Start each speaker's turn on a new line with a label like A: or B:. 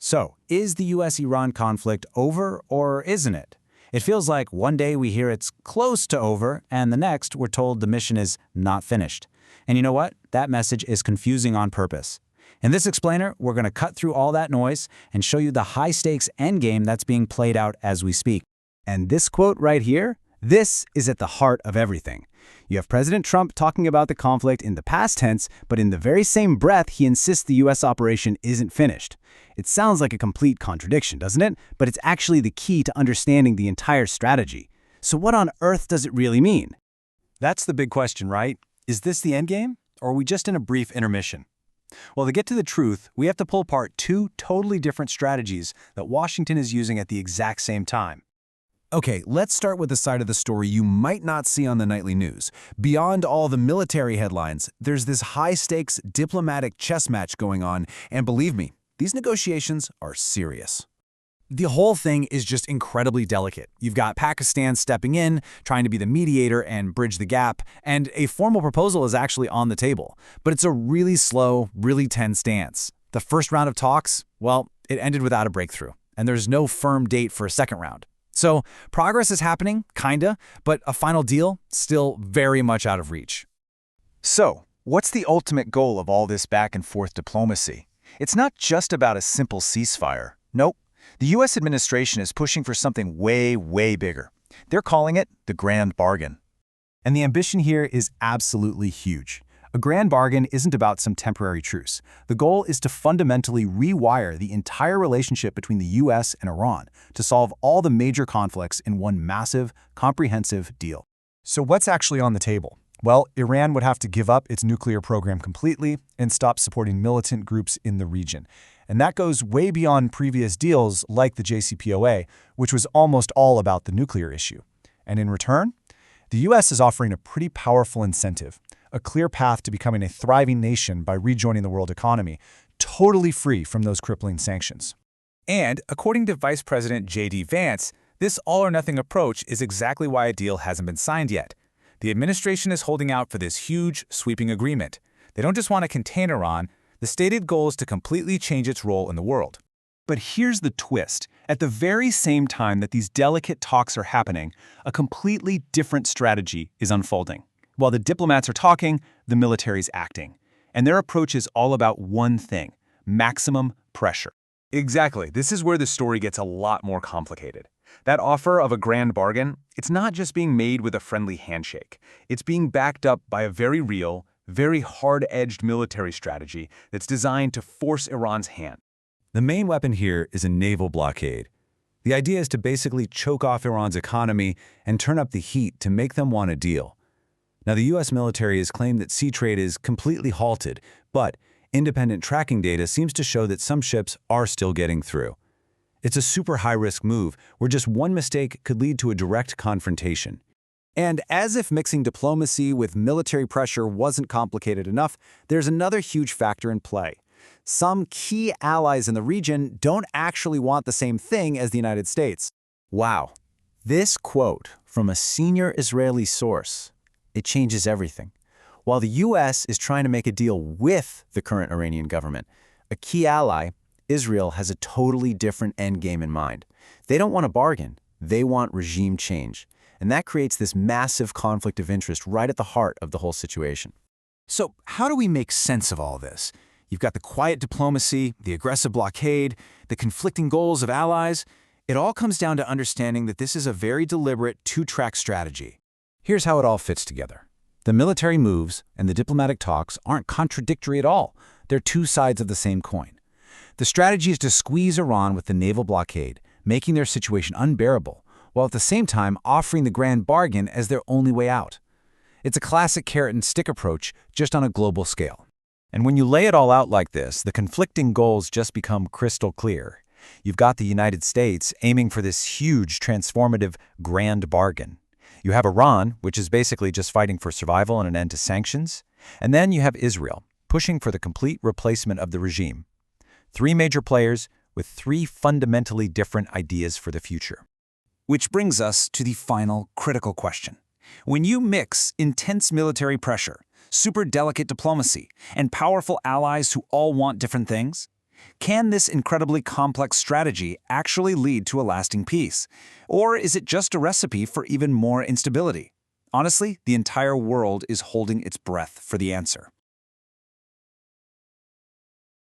A: So, is the US-Iran conflict over or isn't it? It feels like one day we hear it's close to over, and the next we're told the mission is not finished. And you know what? That message is confusing on purpose. In this explainer, we're going to cut through all that noise and show you the high-stakes endgame that's being played out as we speak. And this quote right here, this is at the heart of everything. You have President Trump talking about the conflict in the past tense, but in the very same breath, he insists the U.S. operation isn't finished. It sounds like a complete contradiction, doesn't it? But it's actually the key to understanding the entire strategy. So what on earth does it really mean?
B: That's the big question, right? Is this the endgame, or are we just in a brief intermission? Well, to get to the truth, we have to pull apart two totally different strategies that Washington is using at the exact same time.
C: Okay, let's start with the side of the story you might not see on the nightly news. Beyond all the military headlines, there's this high-stakes diplomatic chess match going on, and believe me, these negotiations are serious. The whole thing is just incredibly delicate. You've got Pakistan stepping in, trying to be the mediator and bridge the gap, and a formal proposal is actually on the table. But it's a really slow, really tense dance. The first round of talks, well, it ended without a breakthrough, and there's no firm date for a second round. So progress is happening, kinda, but a final deal still very much out of reach.
B: So, what's the ultimate goal of all this back-and-forth diplomacy? It's not just about a simple ceasefire. Nope. The U.S. administration is pushing for something way, way bigger. They're calling it the grand bargain. And the ambition here is absolutely huge. A grand bargain isn't about some temporary truce. The goal is to fundamentally rewire the entire relationship between the U.S. and Iran to solve all the major conflicts in one massive, comprehensive deal. So what's actually on the table? Well, Iran would have to give up its nuclear program completely and stop supporting militant groups in the region. And that goes way beyond previous deals like the JCPOA, which was almost all about the nuclear issue. And in return, the U.S. is offering a pretty powerful incentive, a clear path to becoming a thriving nation by rejoining the world economy, totally free from those crippling sanctions.
D: And according to Vice President J.D. Vance, this all-or-nothing approach is exactly why a deal hasn't been signed yet. The administration is holding out for this huge, sweeping agreement. They don't just want to contain Iran. The stated goal is to completely change its role in the world.
B: But here's the twist. At the very same time that these delicate talks are happening, a completely different strategy is unfolding. While the diplomats are talking, the military's acting. And their approach is all about one thing: maximum pressure.
D: Exactly. This is where the story gets a lot more complicated. That offer of a grand bargain, it's not just being made with a friendly handshake. It's being backed up by a very real, very hard-edged military strategy that's designed to force Iran's hand.
C: The main weapon here is a naval blockade. The idea is to basically choke off Iran's economy and turn up the heat to make them want a deal. Now, the U.S. military has claimed that sea trade is completely halted, but independent tracking data seems to show that some ships are still getting through. It's a super high-risk move where just one mistake could lead to a direct confrontation. And as if mixing diplomacy with military pressure wasn't complicated enough, there's another huge factor in play. Some key allies in the region don't actually want the same thing as the United States. Wow. This quote from a senior Israeli source, it changes everything. While the U.S. is trying to make a deal with the current Iranian government, a key ally, Israel, has a totally different endgame in mind. They don't want a bargain. They want regime change. And that creates this massive conflict of interest right at the heart of the whole situation.
A: So how do we make sense of all this? You've got the quiet diplomacy, the aggressive blockade, the conflicting goals of allies. It all comes down to understanding that this is a very deliberate two-track strategy. Here's how it all fits together. The military moves and the diplomatic talks aren't contradictory at all. They're two sides of the same coin. The strategy is to squeeze Iran with the naval blockade, making their situation unbearable, while at the same time offering the grand bargain as their only way out. It's a classic carrot-and-stick approach, just on a global scale. And when you lay it all out like this, the conflicting goals just become crystal clear. You've got the United States aiming for this huge, transformative grand bargain. You have Iran, which is basically just fighting for survival and an end to sanctions. And then you have Israel, pushing for the complete replacement of the regime. Three major players with three fundamentally different ideas for the future. Which brings us to the final critical question. When you mix intense military pressure, super delicate diplomacy, and powerful allies who all want different things,
B: Can this incredibly complex strategy actually lead to a lasting peace? Or is it just a recipe for even more instability? Honestly, the entire world is holding its breath for the answer.